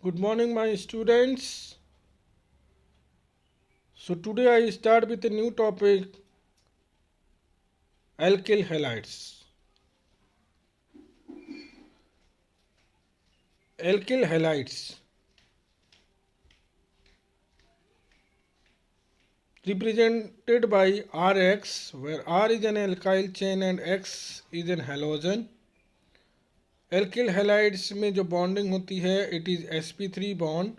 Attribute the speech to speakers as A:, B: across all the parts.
A: Good morning, my students. So, today I start with a new topic, alkyl halides. Alkyl halides represented by Rx, where R is an alkyl chain and X is an halogen. Alkyl halides में जो bonding होती है, it is sp3 bond.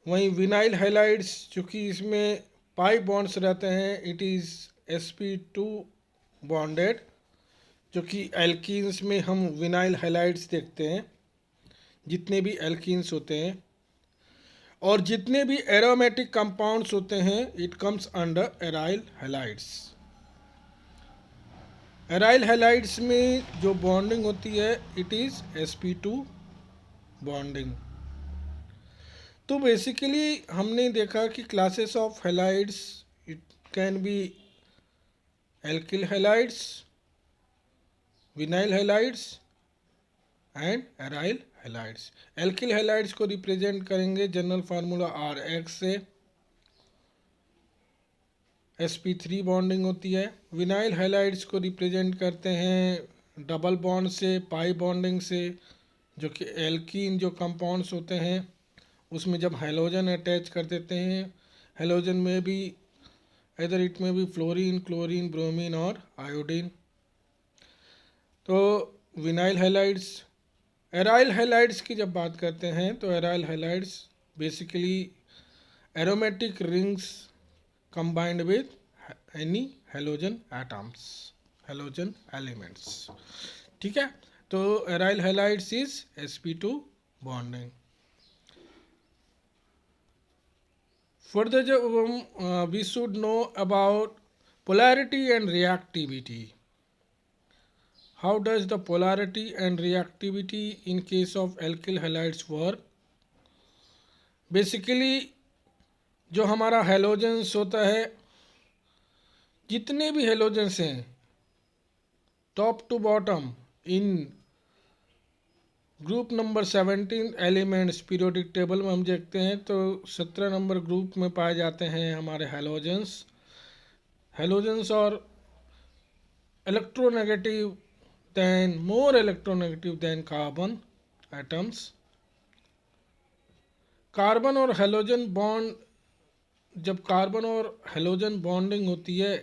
A: वहीं vinyl halides चूँकि इसमें pi bonds रहते हैं, it is sp2 bonded, जो कि एल्कीन्स में हम विनाइल हैलाइड्स देखते हैं, जितने भी एल्कीन्स होते हैं और जितने भी एरोमेटिक कंपाउंड्स होते हैं, it comes under aryl halides. Aryl halides में जो बॉन्डिंग होती है, इट इज़ sp2 बॉन्डिंग. तो बेसिकली हमने देखा कि classes of halides, it can be alkyl halides, vinyl halides and aryl halides. Alkyl halides को रिप्रेजेंट करेंगे जनरल फार्मूला Rx से, sp3 बॉन्डिंग होती है. विनाइल हैलाइड्स को रिप्रेजेंट करते हैं डबल बॉन्ड से, पाई बॉन्डिंग से, जो कि एल्कीन जो कंपाउंड्स होते हैं उसमें जब हैलोजन अटैच कर देते हैं, हैलोजन में भी इधर इट में भी फ्लोरीन, क्लोरीन, ब्रोमीन और आयोडीन. तो विनाइल हैलाइड्स. एराइल हैलाइड्स की जब बात करते हैं तो aryl halides basically aromatic rings combined with any halogen atoms, halogen elements. ठीक है, तो aryl halides is sp2 bonding. Further, we should know about polarity and reactivity. How does the polarity and reactivity in case of alkyl halides work? Basically, जो हमारा halogens होता है, जितने भी halogens हैं top to bottom in group number 17 elements periodic table में हम देखते हैं, तो 17 नंबर ग्रुप में पाए जाते हैं हमारे हैलोजेंस. हैलोजेंस और electronegative than, more electronegative than carbon atoms. Carbon और हैलोजन बॉन्ड, जब कार्बन और हैलोजन बॉन्डिंग होती है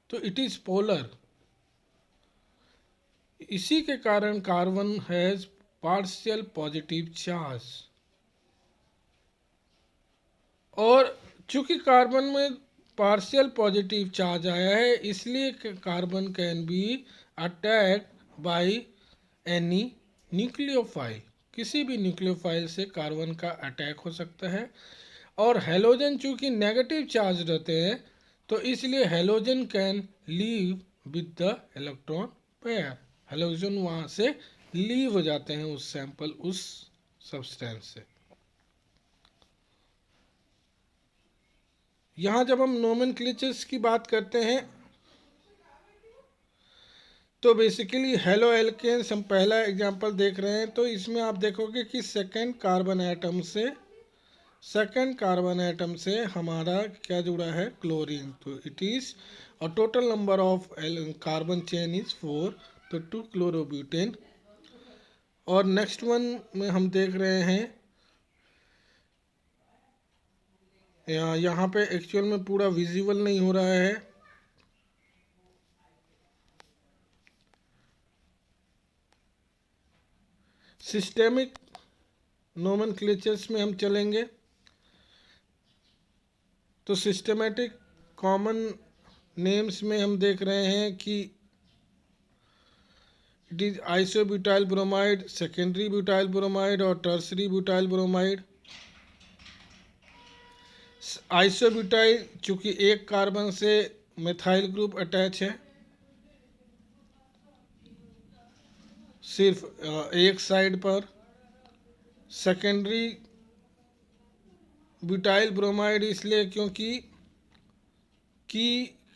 A: तो इट इज़ पोलर. इसी के कारण carbon has partial positive charge, और चूंकि कार्बन में पार्शियल पॉजिटिव चार्ज आया है, इसलिए carbon can be attack by any nucleophile. किसी भी न्यूक्लियोफाइल से कार्बन का अटैक हो सकता है. और हैलोजन चूंकि नेगेटिव चार्ज रहते हैं, तो इसलिए halogen can leave with the electron pair. Halogen वहाँ से लीव हो जाते हैं उस सैंपल, उस सब्सटेंस से. यहाँ जब हम नोमेनक्लेचर्स की बात करते हैं तो बेसिकली हेलो एल्केन्स हम पहला एग्जांपल देख रहे हैं. तो इसमें आप देखोगे कि सेकंड कार्बन एटम से हमारा क्या जुड़ा है, क्लोरीन. तो इट इज़ और total number of carbon chain is 4, तो 2 क्लोरोब्यूटेन. और नेक्स्ट वन में हम देख रहे हैं, यहाँ पे एक्चुअल में पूरा विजिबल नहीं हो रहा है. सिस्टेमिक नोमेनक्लेचर्स में हम चलेंगे तो सिस्टेमेटिक कॉमन नेम्स में हम देख रहे हैं कि it is isobutyl bromide, secondary butyl bromide और टर्सरी ब्यूटाइल ब्रोमाइड. आइसोब्यूटाइल चूँकि एक कार्बन से मिथाइल ग्रुप अटैच है, सिर्फ एक साइड पर. सेकेंडरी ब्यूटाइल ब्रोमाइड इसलिए क्योंकि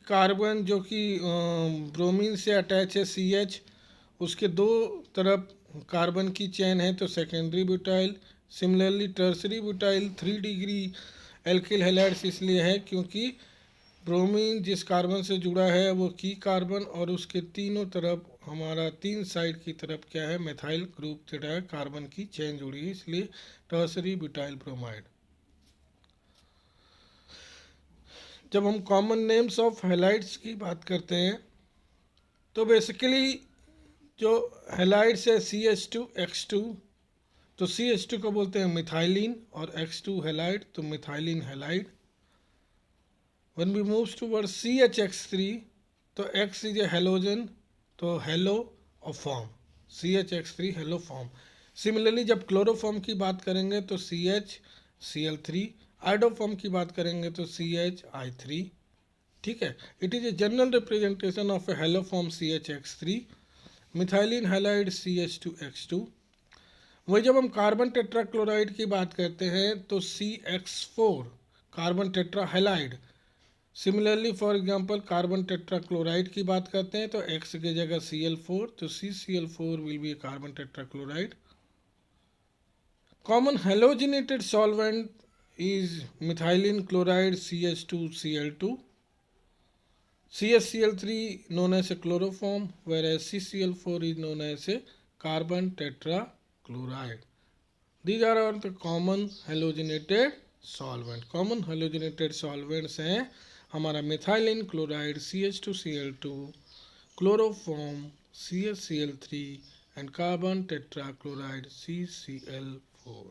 A: कार्बन जो कि ब्रोमीन से अटैच है, CH, उसके दो तरफ कार्बन की चेन है तो secondary butyl. Similarly tertiary butyl 3 degree alkyl halides इसलिए है क्योंकि ब्रोमीन जिस कार्बन से जुड़ा है वो की कार्बन, और उसके तीनों तरफ हमारा 3 साइड की तरफ क्या है, मेथाइल ग्रुप जुड़ा है, कार्बन की चेन जुड़ी है, इसलिए टर्सरी ब्यूटाइल ब्रोमाइड। जब हम कॉमन नेम्स ऑफ हैलाइड्स की बात करते हैं तो बेसिकली जो हैलाइड्स है CH2X2, तो CH2 को बोलते हैं मिथाइलिन और X2 हैलाइड, तो methylene halide. When we moves towards CHX3, तो X is a halogen, तो हेलो और form, CHX3 hello form. Similarly जब क्लोरोफॉर्म की बात करेंगे तो CHCl3, आइडोफॉर्म की बात करेंगे तो CHI3। ठीक है, it is a general representation of A hello form CHX3, methylene halide CH2X2। वही जब हम कार्बन टेट्राक्लोराइड की बात करते हैं तो CX4 carbon tetra halide. Similarly for example carbon tetrachloride की बात करते हैं तो X की जगह Cl4, तो CCl4 will be carbon tetrachloride. Common halogenated solvent is methylene chloride CH2Cl2, CHCl3 known as a chloroform, whereas CCl4 is known as a carbon tetrachloride. These are all the common halogenated solvent. Common halogenated solvents हैं हमारा methylene chloride CH2Cl2, chloroform CHCl3 and carbon tetrachloride CCl4।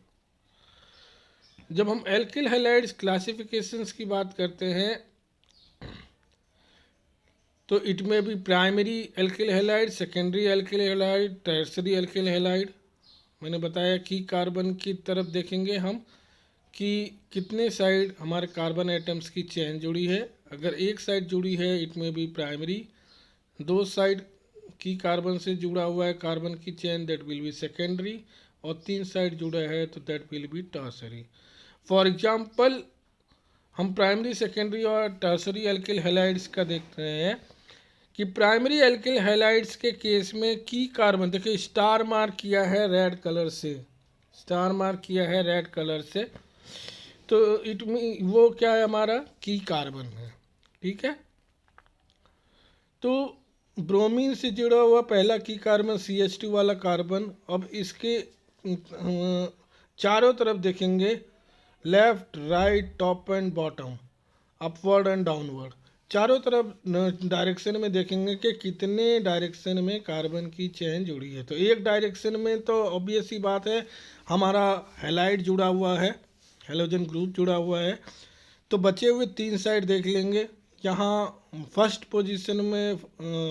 A: जब हम alkyl halides classifications की बात करते हैं तो it में भी primary alkyl halide, secondary alkyl halide, tertiary alkyl halide. मैंने बताया कि कार्बन की तरफ देखेंगे हम कि कितने साइड हमारे कार्बन एटम्स की चेन जुड़ी है। अगर एक साइड जुड़ी है इट में भी प्राइमरी, 2 साइड की कार्बन से जुड़ा हुआ है कार्बन की chain that will be secondary, और 3 साइड जुड़ा है तो that will be tertiary. For example हम प्राइमरी, सेकेंडरी और टर्सरी एल्किल हैलाइड्स का देख रहे हैं कि प्राइमरी एल्किल हैलाइड्स के केस में की कार्बन, देखिए स्टार मार्क किया है रेड कलर से, स्टार मार्क किया है रेड कलर से, तो इट में वो क्या है, हमारा की कार्बन है। ठीक है, तो ब्रोमीन से जुड़ा हुआ पहला की कार्बन CH2 वाला कार्बन। अब इसके चारों तरफ देखेंगे, left, right, top and bottom, upward and downward, चारों तरफ डायरेक्शन में देखेंगे कि कितने डायरेक्शन में कार्बन की चेन जुड़ी है। तो एक डायरेक्शन में तो ऑब्वियस ही बात है हमारा हैलाइड जुड़ा हुआ है, हेलोजन ग्रुप जुड़ा हुआ है। तो बचे हुए 3 साइड देख लेंगे। यहाँ फर्स्ट पोजीशन में,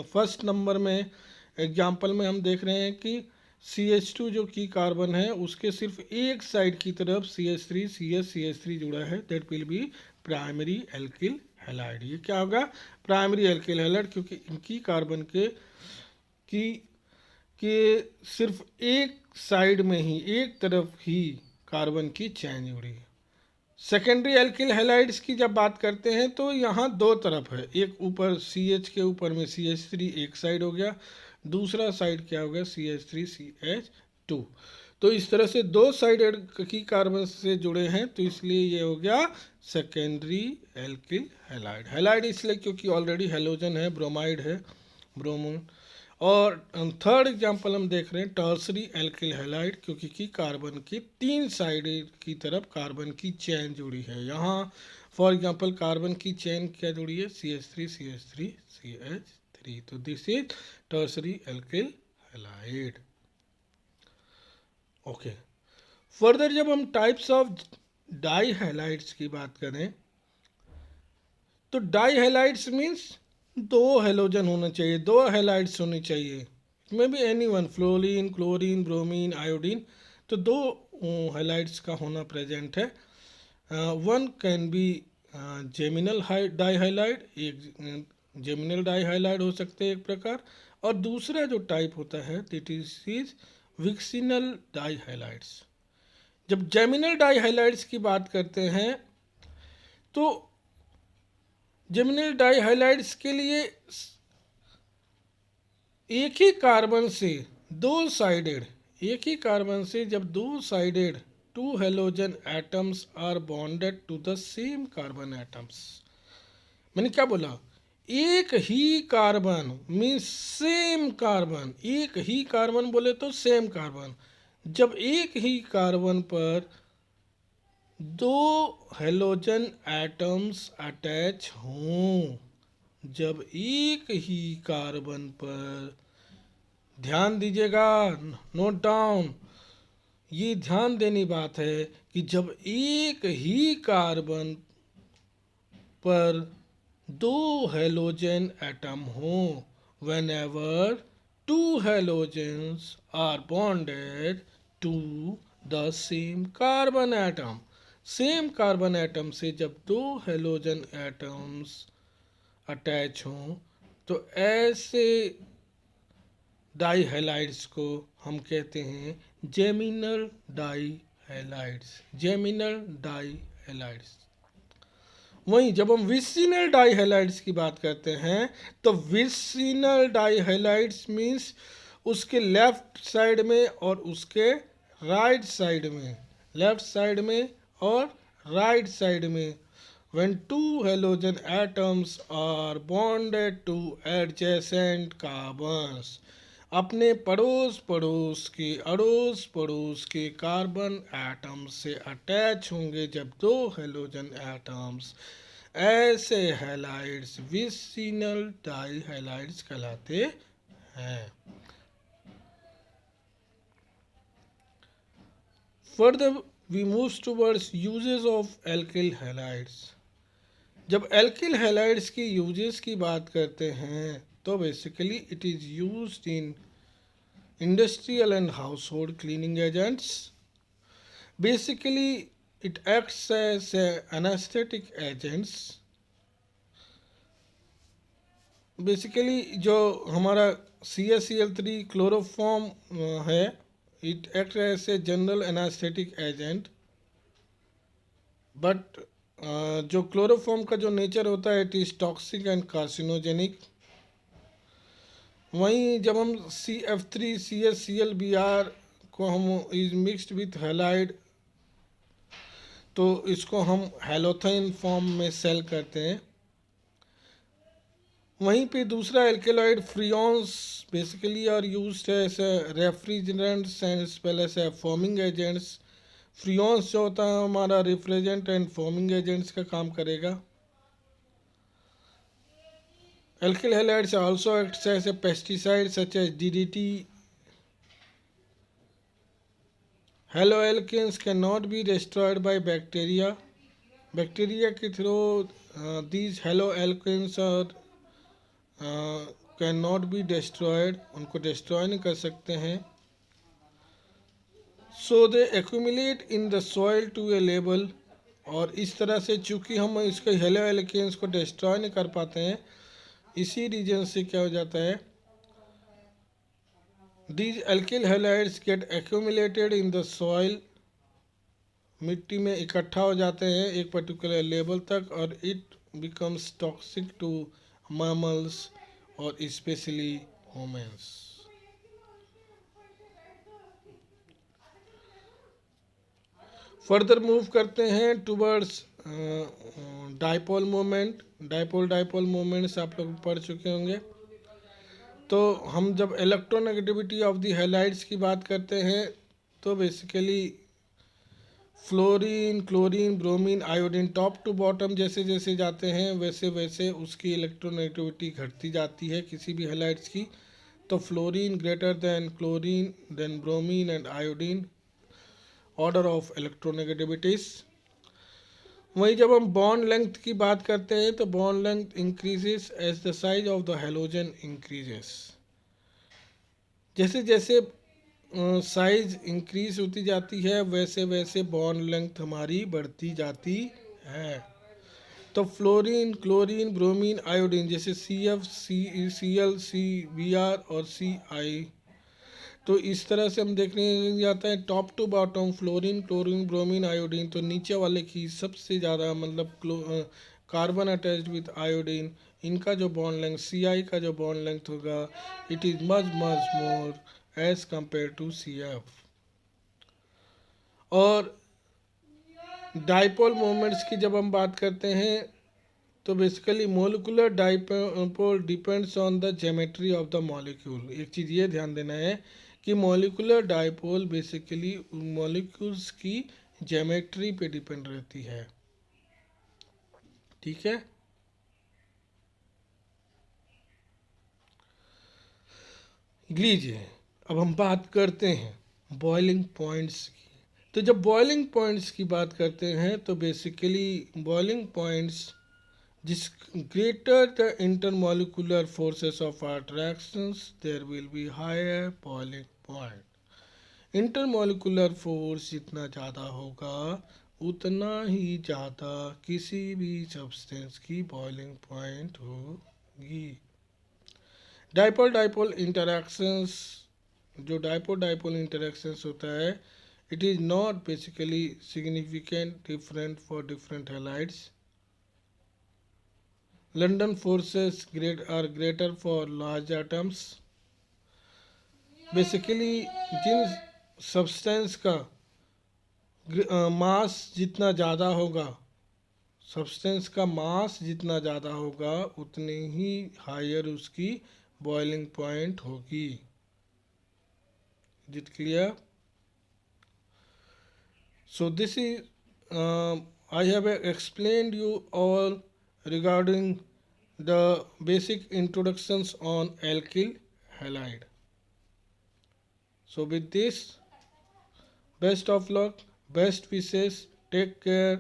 A: फर्स्ट नंबर में एग्जांपल में हम देख रहे हैं कि CH2 जो की कार्बन है उसके सिर्फ एक साइड की तरफ CH3 CH3 जुड़ा है, that will be primary alkyl halide. ये क्या होगा, प्राइमरी एल्किल हैलाइड, क्योंकि इनकी कार्बन के सिर्फ एक साइड में ही, एक तरफ ही कार्बन की चेन जुड़ी है। सेकेंडरी एल्किल हैलाइड्स की जब बात करते हैं तो यहाँ 2 तरफ है, एक ऊपर CH के ऊपर में CH3 एक साइड हो गया, दूसरा साइड क्या हो गया CH3 CH2। तो इस तरह से 2 साइडेड की कार्बन से जुड़े हैं, तो इसलिए ये हो गया सेकेंडरी एल्किल हैलाइड। हैलाइड इसलिए क्योंकि ऑलरेडी हेलोजन है, ब्रोमाइड है, ब्रोमोन। और थर्ड एग्जांपल हम देख रहे हैं टर्सरी एल्किल हैलाइड, क्योंकि की कार्बन की 3 साइड की तरफ कार्बन की चेन जुड़ी है। यहाँ फॉर एग्जांपल कार्बन की चेन क्या जुड़ी है, CH3 CH3 CH3, तो this is tertiary alkyl halide. Okay, further जब हम टाइप्स ऑफ डाई हैलाइड्स की बात करें तो डाई हैलाइड्स मीन्स 2 हेलोजन होना चाहिए, 2 हैलाइड्स होनी चाहिए, में भी any one, fluorine, chlorine, bromine, iodine, तो 2 हैलाइड्स का होना प्रेजेंट है। One can be geminal di halide, एक जेमिनल डाई हैलाइड हो सकते हैं एक प्रकार, और दूसरा जो टाइप होता है दैट इज विक्सिनल डाई हैलाइड्स। जब जेमिनल डाई हैलाइड्स की बात करते हैं तो जेमिनल डाई हैलाइड्स के लिए एक ही कार्बन से 2 साइडेड, एक ही कार्बन से जब दो sided two halogen atoms are bonded to the same carbon atoms. मैंने क्या बोला? एक ही कार्बन मीन्स सेम कार्बन, एक ही कार्बन बोले तो सेम कार्बन। जब एक ही कार्बन पर दो हेलोजन एटम्स अटैच हों, जब एक ही कार्बन पर, ध्यान दीजिएगा, नोट डाउन, ये ध्यान देनी बात है कि जब एक ही कार्बन पर दो हेलोजन एटम हो, whenever two halogens are bonded to the same carbon atom, same carbon atom से जब दो हेलोजन एटम्स अटैच हों तो ऐसे डाई हैलाइड्स को हम कहते हैं geminal di halides, geminal di halides. वहीं जब हम विसिनल डाई हैलाइड्स की बात करते हैं तो विसिनल डाई हैलाइड्स मीन्स उसके लेफ्ट साइड में और उसके राइट साइड में, लेफ्ट साइड में और राइट साइड में, when two halogen atoms are bonded to adjacent carbons, अपने पड़ोस पड़ोस के कार्बन एटम से अटैच होंगे जब दो हेलोजन एटम्स, ऐसे हैलाइड्स विसिनल डाई हैलाइड्स कहलाते हैं। Further we move towards uses of alkyl halides. जब एल्किल हैलाइड्स की यूजेस की बात करते हैं तो basically it is used in industrial and household cleaning agents. Basically it acts as anaesthetic agents. Basically जो हमारा CaCl3 क्लोरोफॉर्म है, it act as a general anaesthetic agent, but जो क्लोरोफॉर्म का जो नेचर होता है it is toxic and carcinogenic. वहीं जब हम CF3CaClBr को हम इज मिक्सड विथ हैलाइड तो इसको हम हैलोथेन फॉर्म में सेल करते हैं। वहीं पे दूसरा alkaloid freons basically are used as refrigerants and as well as forming agents. Freons जो होता है हमारा रिफ्रिजरेंट एंड फॉर्मिंग एजेंट्स का काम करेगा। Alkyl halides also acts as a pesticide such as DDT. Haloalkanes cannot be destroyed by bacteria. Bacteria के through these haloalkanes cannot be destroyed, उनको destroy नहीं कर सकते हैं। So they accumulate in the soil to a level, और इस तरह से चूँकि हम इसके haloalkanes को destroy नहीं कर पाते हैं, इसी रीजन से क्या हो जाता है, these alkyl halides get accumulated in the soil, मिट्टी में इकट्ठा हो जाते हैं एक पर्टिकुलर लेवल तक, और it becomes toxic to mammals और स्पेशली ह्यूमंस। फर्दर मूव करते हैं towards dipole moment. Dipole moments आप लोग पढ़ चुके होंगे। तो हम जब इलेक्ट्रोनेगेटिविटी ऑफ द हैलाइड्स की बात करते हैं तो basically fluorine, chlorine, bromine, iodine top to bottom जैसे जैसे जाते हैं वैसे वैसे उसकी इलेक्ट्रोनेगेटिविटी घटती जाती है किसी भी हैलाइड्स की। तो fluorine greater than chlorine than bromine and iodine, order of electronegativities. वहीं जब हम बॉन्ड लेंथ की बात करते हैं तो bond length increases as the size of the halogen increases. जैसे जैसे साइज इंक्रीज होती जाती है वैसे वैसे बॉन्ड लेंथ हमारी बढ़ती जाती है। तो फ्लोरीन, क्लोरीन, ब्रोमीन, आयोडीन जैसे CF, CL, CBr और CI, तो इस तरह से हम देखने जाता है top to bottom fluorine, chlorine, bromine, iodine. तो नीचे वाले की सबसे ज़्यादा मतलब कार्बन अटैच्ड विथ आयोडीन, इनका जो बॉन्ड लेंथ CI का जो बॉन्ड लेंथ होगा it is much much more as compare to CF। और डाइपोल मोमेंट्स की जब हम बात करते हैं तो basically molecular dipole depends on the geometry of the molecule. एक चीज़ ये ध्यान देना है कि मॉलिकुलर डाइपोल बेसिकली मॉलिक्यूल्स की ज्योमेट्री पे डिपेंड रहती है। ठीक है, लीजिए अब हम बात करते हैं बॉइलिंग पॉइंट्स की। तो जब बॉइलिंग पॉइंट्स की बात करते हैं तो बेसिकली बॉइलिंग पॉइंट्स जिस greater the intermolecular forces of attractions there will be higher boiling point। Intermolecular force जितना ज़्यादा होगा उतना ही ज़्यादा किसी भी सब्सटेंस की बॉइलिंग पॉइंट होगी। डाइपोल डाइपोल इंटरेक्शंस, जो डाइपोल डाइपोल इंटरेक्शंस होता है, it is not basically significant different for different halides. London forces are greater for large atoms। Basically जिन सब्सटेंस का मास जितना ज़्यादा होगा, सब्सटेंस का मास जितना ज़्यादा होगा उतने ही हायर उसकी बॉइलिंग पॉइंट होगी। Is it clear? So this is I have explained you all regarding the basic introductions on alkyl halide। So with this, best of luck, best wishes, take care,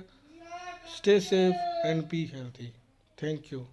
A: stay safe and be healthy. Thank you.